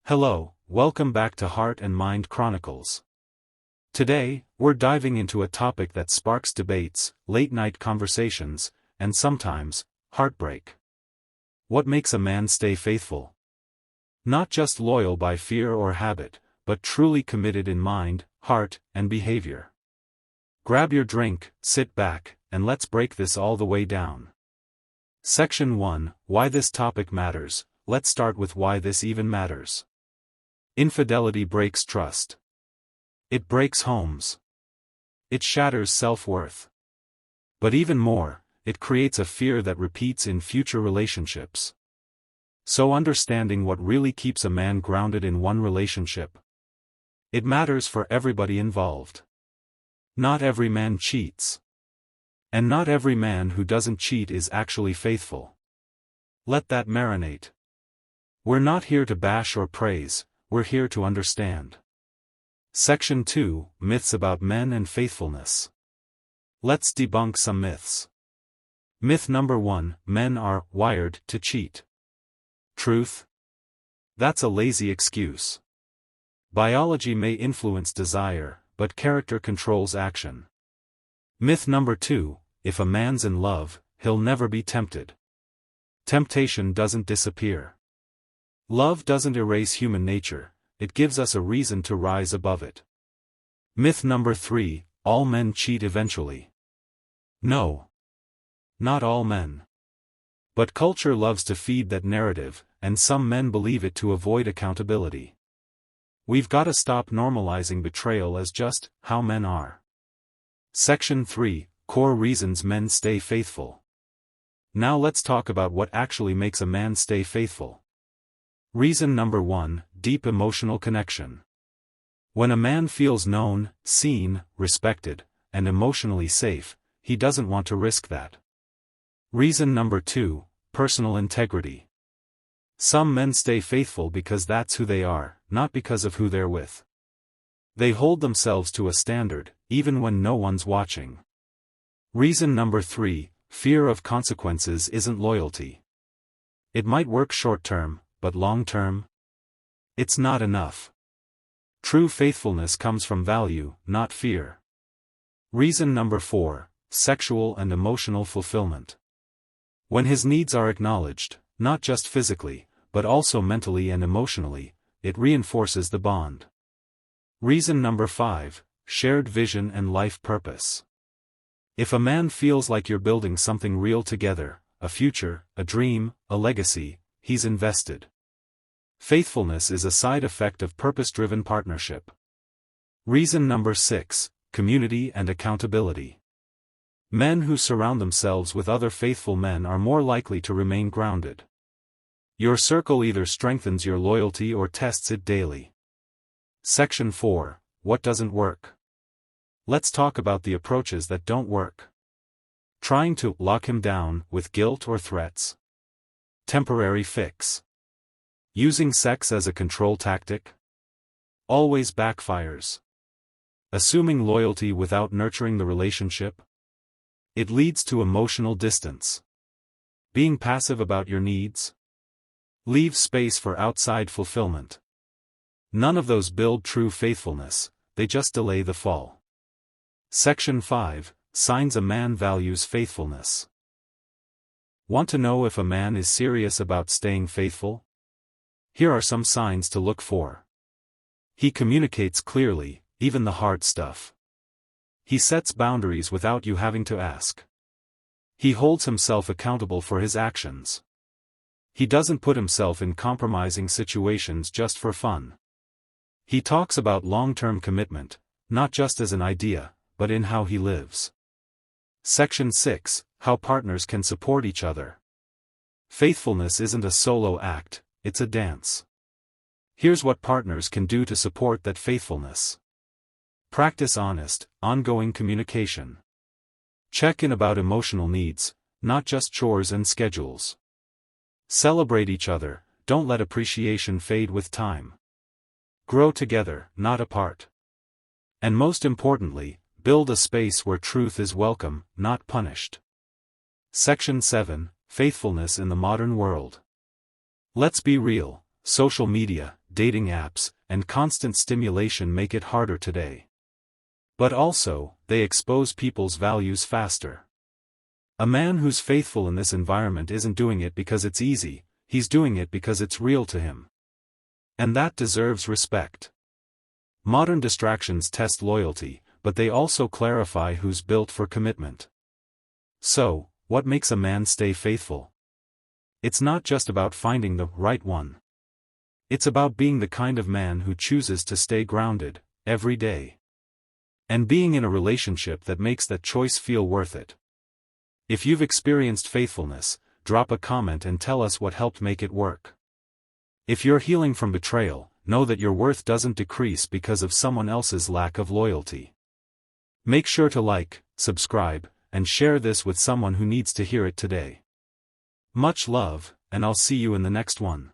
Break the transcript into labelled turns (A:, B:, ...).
A: Hello, welcome back to Heart and Mind Chronicles. Today, we're diving into a topic that sparks debates, late-night conversations, and sometimes, heartbreak. What makes a man stay faithful? Not just loyal by fear or habit, but truly committed in mind, heart, and behavior. Grab your drink, sit back, and let's break this all the way down. Section 1, Why this topic matters. Let's start with why this even matters. Infidelity breaks trust. It breaks homes. It shatters self-worth. But even more, it creates a fear that repeats in future relationships. So understanding what really keeps a man grounded in one relationship. It matters for everybody involved. Not every man cheats. And not every man who doesn't cheat is actually faithful. Let that marinate. We're not here to bash or praise, we're here to understand. Section 2, Myths about Men and Faithfulness. Let's debunk some myths. Myth number 1, men are wired to cheat. Truth? That's a lazy excuse. Biology may influence desire, but character controls action. Myth number 2, if a man's in love, he'll never be tempted. Temptation doesn't disappear. Love doesn't erase human nature, it gives us a reason to rise above it. Myth number 3, all men cheat eventually. No. Not all men. But culture loves to feed that narrative, and some men believe it to avoid accountability. We've got to stop normalizing betrayal as just how men are. Section 3, Core reasons men stay faithful. Now let's talk about what actually makes a man stay faithful. Reason number 1, deep emotional connection. When a man feels known, seen, respected, and emotionally safe, he doesn't want to risk that. Reason number 2, personal integrity. Some men stay faithful because that's who they are, not because of who they're with. They hold themselves to a standard, even when no one's watching. Reason number 3, fear of consequences isn't loyalty. It might work short-term, but long-term? It's not enough. True faithfulness comes from value, not fear. Reason number 4, sexual and emotional fulfillment. When his needs are acknowledged, not just physically, but also mentally and emotionally, it reinforces the bond. Reason number 5, shared vision and life purpose. If a man feels like you're building something real together, a future, a dream, a legacy, he's invested. Faithfulness is a side effect of purpose-driven partnership. Reason number 6, community and accountability. Men who surround themselves with other faithful men are more likely to remain grounded. Your circle either strengthens your loyalty or tests it daily. Section 4, What doesn't work? Let's talk about the approaches that don't work. Trying to lock him down with guilt or threats. Temporary fix. Using sex as a control tactic? Always backfires. Assuming loyalty without nurturing the relationship? It leads to emotional distance. Being passive about your needs? Leave space for outside fulfillment. None of those build true faithfulness, they just delay the fall. Section 5, Signs a man values faithfulness. Want to know if a man is serious about staying faithful? Here are some signs to look for. He communicates clearly, even the hard stuff. He sets boundaries without you having to ask. He holds himself accountable for his actions. He doesn't put himself in compromising situations just for fun. He talks about long-term commitment, not just as an idea, but in how he lives. Section 6, How partners can support each other. Faithfulness isn't a solo act, it's a dance. Here's what partners can do to support that faithfulness. Practice honest, ongoing communication. Check in about emotional needs, not just chores and schedules. Celebrate each other, don't let appreciation fade with time. Grow together, not apart. And most importantly, build a space where truth is welcome, not punished. Section 7, Faithfulness in the Modern World. Let's be real, social media, dating apps, and constant stimulation make it harder today. But also, they expose people's values faster. A man who's faithful in this environment isn't doing it because it's easy, he's doing it because it's real to him. And that deserves respect. Modern distractions test loyalty, but they also clarify who's built for commitment. So, what makes a man stay faithful? It's not just about finding the right one. It's about being the kind of man who chooses to stay grounded, every day. And being in a relationship that makes that choice feel worth it. If you've experienced faithfulness, drop a comment and tell us what helped make it work. If you're healing from betrayal, know that your worth doesn't decrease because of someone else's lack of loyalty. Make sure to like, subscribe, and share this with someone who needs to hear it today. Much love, and I'll see you in the next one.